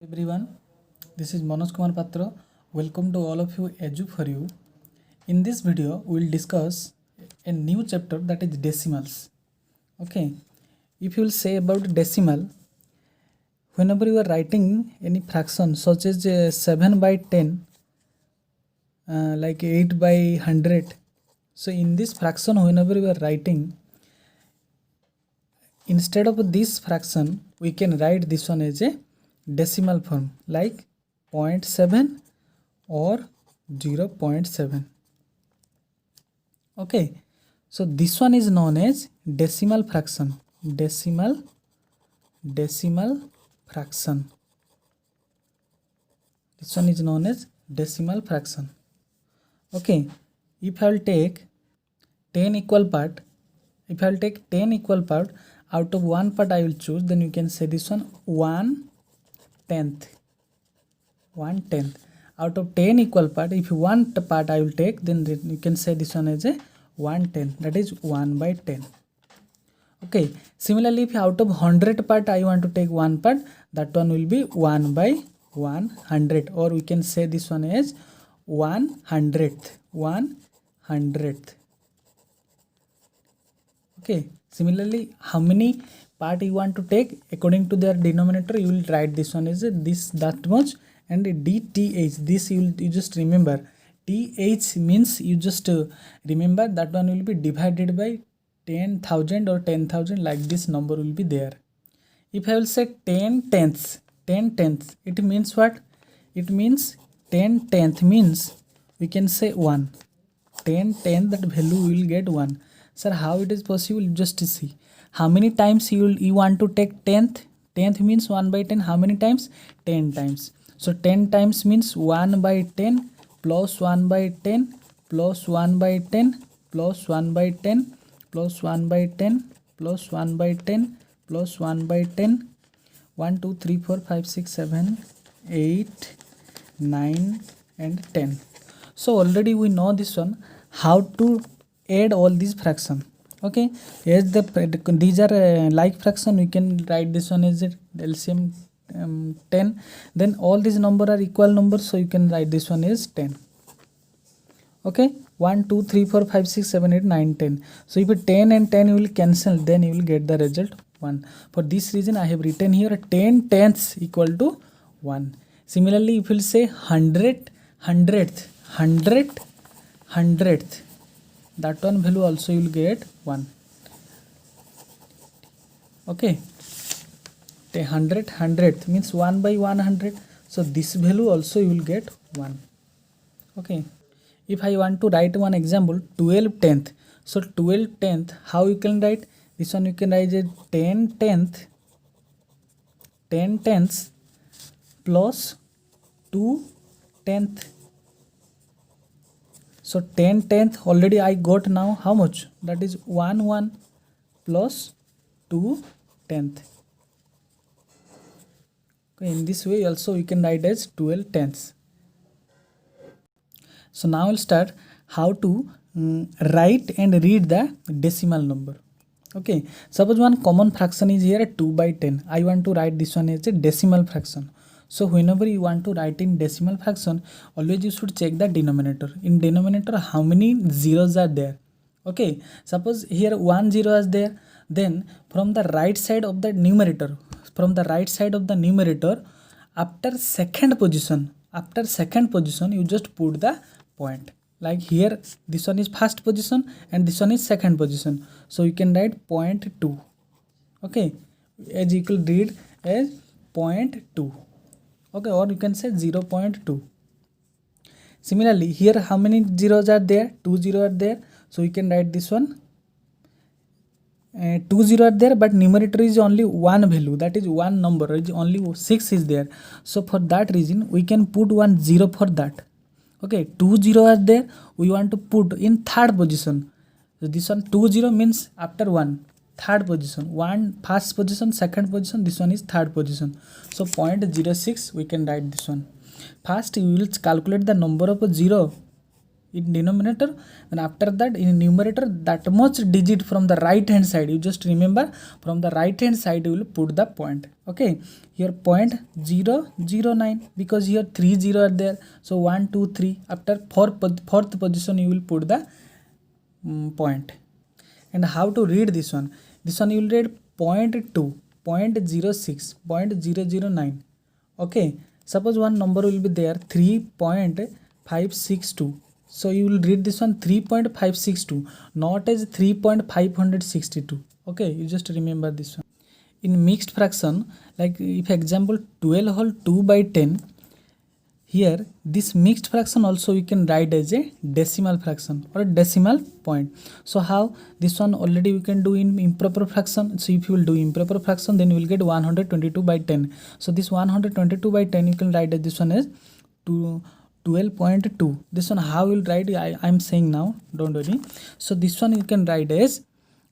Everyone, this is Manoj Kumar Patra. Welcome to all of you Edu for you. In this video, we will discuss a new chapter that is decimals. Okay, if you will say about decimal, whenever you are writing any fraction such as 7 by 10, like 8 by 100. So in this fraction, whenever you are writing, instead of this fraction, we can write this one as a decimal form like 0.7 or 0.7. Okay, so this one is known as decimal fraction. Decimal fraction. This one is known as decimal fraction. Okay, if I will take 10 equal part, if I will take 10 equal part, out of one part I will choose, then you can say this one 1/10. 1/10. Out of 10 equal part, if one part I will take, then you can say this one as a 1/10, that is 1 by 10. Okay, similarly if out of 100 part I want to take one part, that one will be 1 by 100, or we can say this one as 1/100th. 1/100th. Okay, similarly how many part you want to take, according to their denominator you will write this one as this that much, and dth, this you just remember. Th means you just remember that one will be divided by 10,000 or 10,000, like this number will be there. If I will say 10/10ths, 10/10ths, it means what? It means 10/10th means we can say 1. 10/10, that value will get 1. Sir, how it is possible? Just see how many times you want to take 10th. 10th means 1 by 10. How many times? 10 times. So 10 times means 1 by 10 plus 1 by 10 plus 1 by 10 plus 1 by 10 plus 1 by 10 plus 1 by 10 plus 1 by 10. 1 2 3 4 5 6 7 8 9 and 10. So already we know this one, how to add all these fraction. Okay, as these are like fraction, we can write this one as LCM 10. Then all these number are equal numbers, so you can write this one as 10. Okay, 1 2 3 4 5 6 7 8 9 10. So if 10 and 10 you will cancel, then you will get the result 1. For this reason I have written here 10/10ths equal to 1. Similarly, if you will say 100th, that one value also you will get 1. Okay, 100th means 1 by 100, so this value also you will get 1. Okay, if I want to write one example, 12/10th. So 12/10th, how you can write this one? You can write as 10/10ths plus 2/10th. So 10/10th already I got now how much? That is 1 plus 2/10th. Okay, in this way also we can write as 12/10ths. So now we'll start how to write and read the decimal number. Okay, suppose one common fraction is here 2 by 10. I want to write this one as a decimal fraction. So whenever you want to write in decimal fraction, always you should check the denominator. In denominator, how many zeros are there? Okay, suppose here 1 0 is there, then from the right side of the numerator, after second position, you just put the point. Like here, this one is first position and this one is second position. So you can write 0.2. Okay, as you could read as 0.2. Okay, or you can say 0.2. Similarly, here how many zeros are there? 2 zeros are there. So you can write this one. 2 0 are there, but numerator is only one value, that is one number, only 6 is there. So for that reason we can put 1 0 for that. Okay, 2 0 are there, we want to put in third position. So this one 2 0 means after 1, third position, 1 first position, second position, this one is third position. So 0.06 we can write this one. First you will calculate the number of 0. in denominator, and after that in numerator that much digit from the right hand side. You just remember, from the right hand side you will put the point. Okay, here 0.009, because here 3 0 are there, so 1 2 3, after fourth position you will put the point. And how to read this one? This one you will read 0.2, 0.06, 0.009. Okay, suppose one number will be there 3.562, so you will read this one 3.562, not as 3.562. Okay, you just remember this one. In mixed fraction, like if example 12 whole 2 by 10, here this mixed fraction also you can write as a decimal fraction or a decimal point. So how? This one already we can do in improper fraction. So if you will do improper fraction, then you will get 122 by 10. So this 122 by 10 you can write as this one as 12.2. This one how you will write, I am saying now, don't worry. So this one you can write as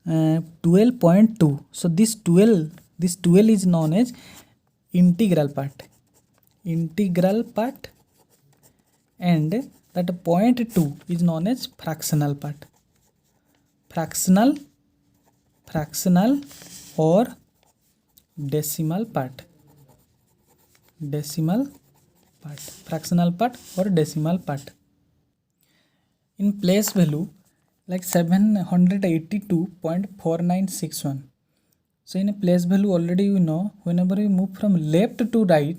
12.2. So this 12 is known as integral part, and that 0.2 is known as fractional part, fractional or decimal part, fractional part or decimal part. In place value, like 782.4961. So in a place value already you know, whenever you move from left to right,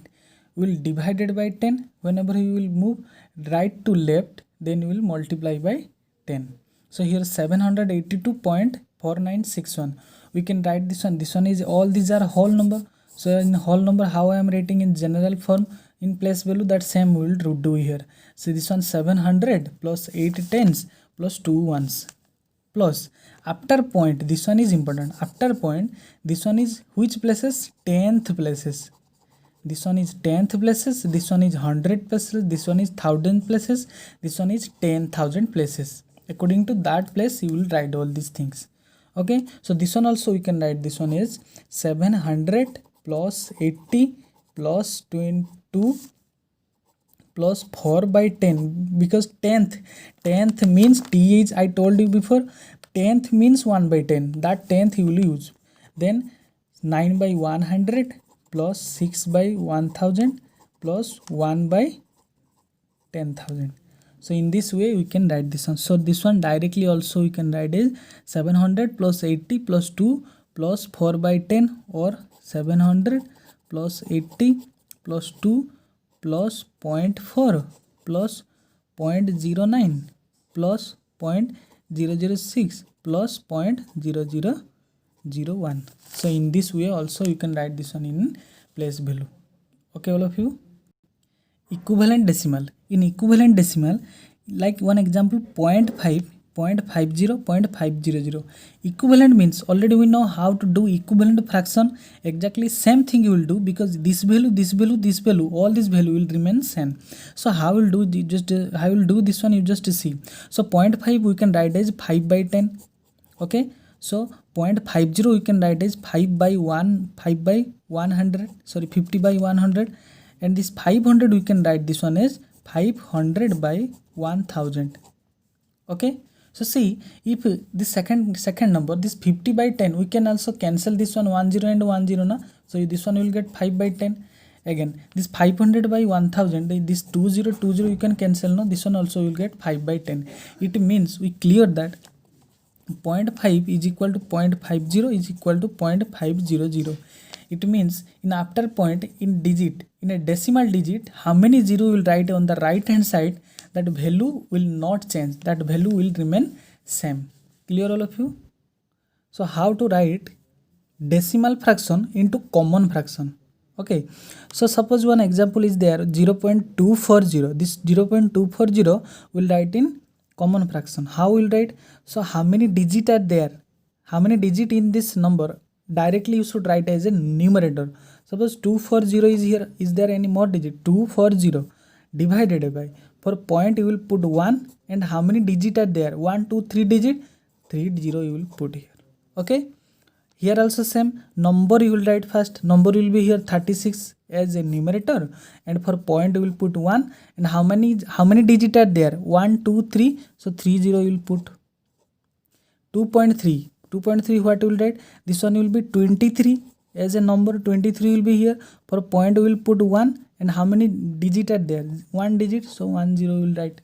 you will divide it by 10. Whenever you will move right to left, then you will multiply by 10. So here 782.4961. We can write this one. This one is, all these are whole number. So in whole number, how I am writing in general form in place value, that same we will do here. So this one 700 plus 8 tens plus 2 ones plus after point. This one is important. After point, this one is which places? 10th places. This one is 10th places, this one is 100 places, this one is 1000 places, this one is 10,000 places. According to that place you will write all these things. Okay, so this one also we can write. This one is 700 plus 80 plus 22 plus 4 by 10, because 10th means T is, I told you before, 10th means 1 by 10, that 10th you will use. Then 9 by 100 plus 6 by 1000 plus 1 by 10,000. So in this way we can write this one. So this one directly also we can write is 700 plus 80 plus 2 plus 4 by 10, or 700 plus 80 plus 2 plus 0.4 plus 0.09 plus 0.006 plus 0.0001. So in this way also you can write this one in place value. Okay, all of you. Equivalent decimal. In equivalent decimal, like one example 0.5, 0.50, 0.500. Equivalent means already we know how to do equivalent fraction. Exactly same thing you will do, because this value, all this value will remain same. So how will do I will do this one, you just see. So 0.5 we can write as 5 by 10. Okay, so 0.50 we can write as 5 by 100, sorry 50 by 100, and this 500 we can write this one as 500 by 1000. Okay, so see, if this second number, this 50 by 10, we can also cancel this one 10 and 10 na, so this one will get 5 by 10. Again this 500 by 1000, this 2020 you can cancel, no, this one also will get 5 by 10. It means we clear that 0.5 is equal to 0.50 is equal to 0.500. It means in after point, in digit, in a decimal digit, how many zero will write on the right hand side, that value will not change, that value will remain same. Clear all of you? So how to write decimal fraction into common fraction? Okay, so suppose one example is there 0.240. This 0.240 will write in common fraction. How will write? So how many digit are there? How many digit in this number? Directly you should write as a numerator. Suppose 240 is here. Is there any more digit? 240 divided by, for point you will put 1, and how many digit are there? 1, 2, 3 digit, 30 you will put here. Okay, here also same number you will write first. Number will be here 36. as a numerator, and for point you will put 1, and how many digit are there? 1 2 3, so 30 you will put. 2.3 what you will write? This one will be 23 as a number. 23 will be here. For point we will put 1, and how many digit are there? 1 digit, so 10 will write.